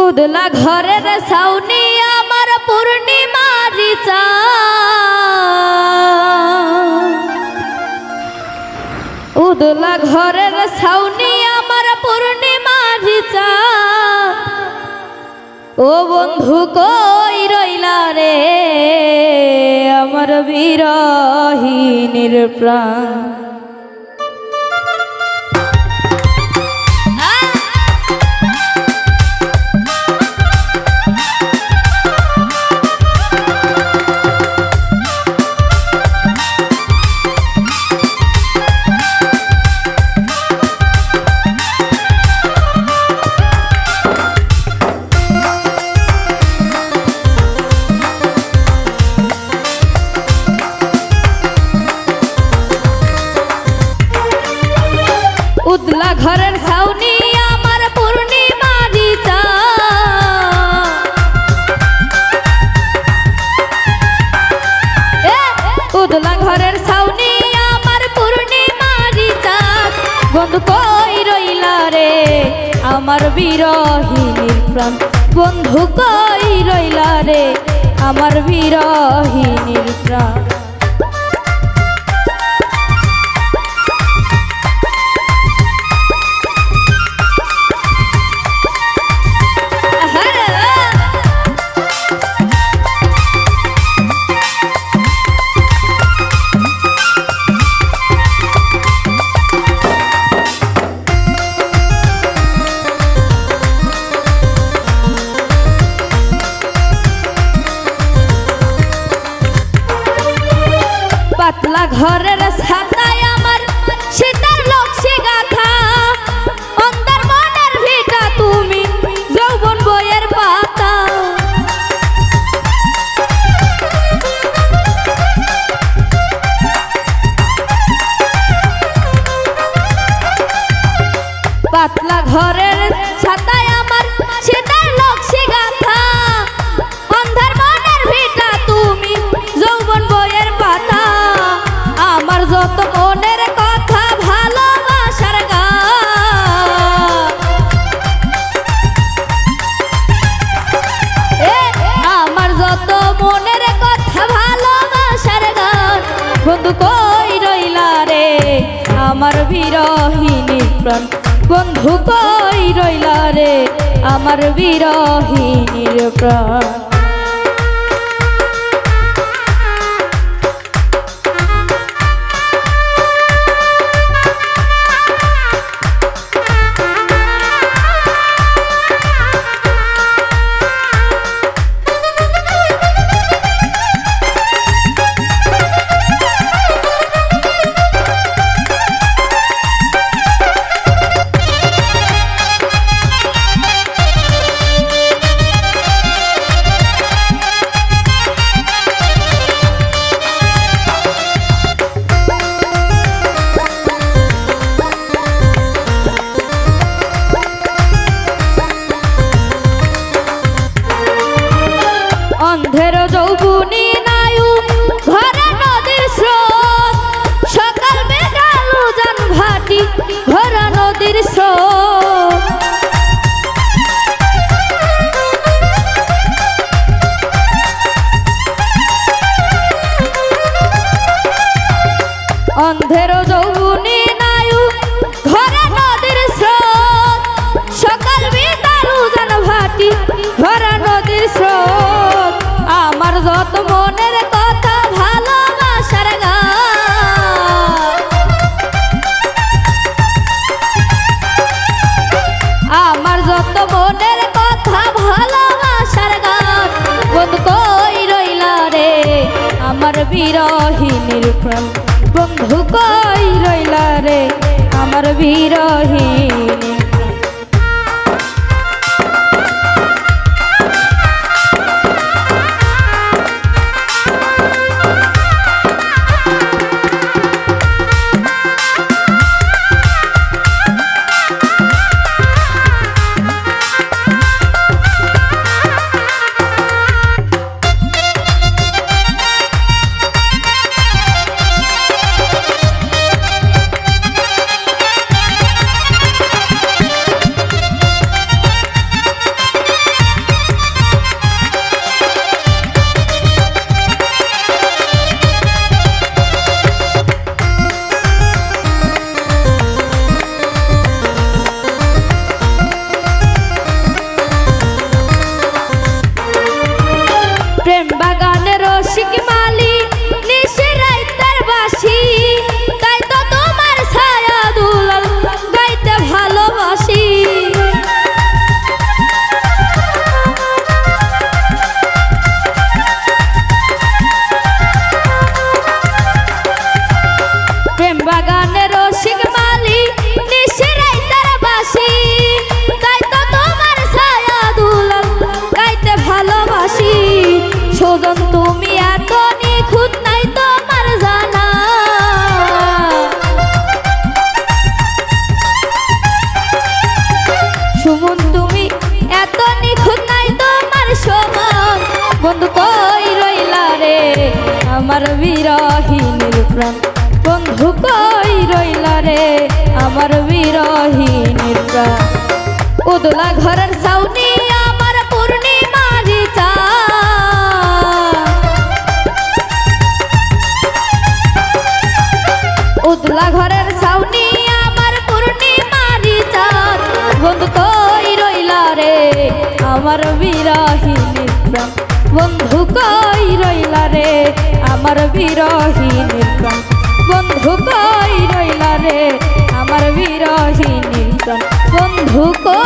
उदला घरेर साउनी आमार पूर्णिमारी चाँद उदला घरेर साउनी आमार पूर्णिमारी चाँद ओ बंधु कई रइला रे आमार बिरहिनीर प्राण उदला घरेर साउनी आमार पूर्णिमारी चाँद उदला घरेर साउनी आमार पूर्णिमारी चाँद बंधु कई रइला रे आमार बिरहिनीर प्राण बंधु कई रइला रे आमार बिरहिनीर प्राण पातला घरेर छाताय आमार शीतेर लक्ष्मी गाथा अंधार मनेर ভিটা তুমি যৌবন বইয়ের পাতা पातला घरेर छाताय आमार शीतेर लक्ष्मी गाथा अंधार मनेर ভিটা তুমি যৌবন বইয়ের পাতা আমার যত মনের কথা ভালোবাসার গান আমার যত মনের কথা ভালোবাসার গান বন্ধু কই রইলা রে আমার বিরহিনীর প্রাণ বন্ধু কই রইলা রে আমার বিরহিনীর প্রাণ अंधेर যৌবনী নায়ু ঘরে নদীর স্রোত সকাল বেগালু জান ভাটি ঘরে নদীর স্রোত अंधेर যৌবনী নায়ু ঘরে নদীর স্রোত সকাল বেগালু জান ভাটি ঘরে নদীর স্রোত আমার যত মনের কথা ভালোবাসার গান আমার যত মনের কথা ভালোবাসার গান বন্ধু কই রইলা রে আমার বিরহিনীর প্রাণ বন্ধু কই রইলা রে আমার বিরহিনীর সজন তুমি এত নিখুঁত নাই তোমার জানা, সুমন তুমি এত নিখুঁত নাই তোমার সমান। বন্ধু কই রইলা রে আমার বিরহিনীর প্রাণ, বন্ধু কই রইলা রে আমার বিরহিনীর প্রাণ। উদলা ঘরের ছাউনি আমার পূর্ণিমারি চাঁদ, উদলা ঘরের ছাউনি আমার পূর্ণিমারি চাঁদ। বন্ধু কই রইলা রে আমার বিরহিনীর প্রাণ, বন্ধু কই রইলা রে আমার বিরহিনীর প্রাণ, বন্ধু কই রইলা রে আমার বিরহিনীর প্রাণ, বন্ধু কই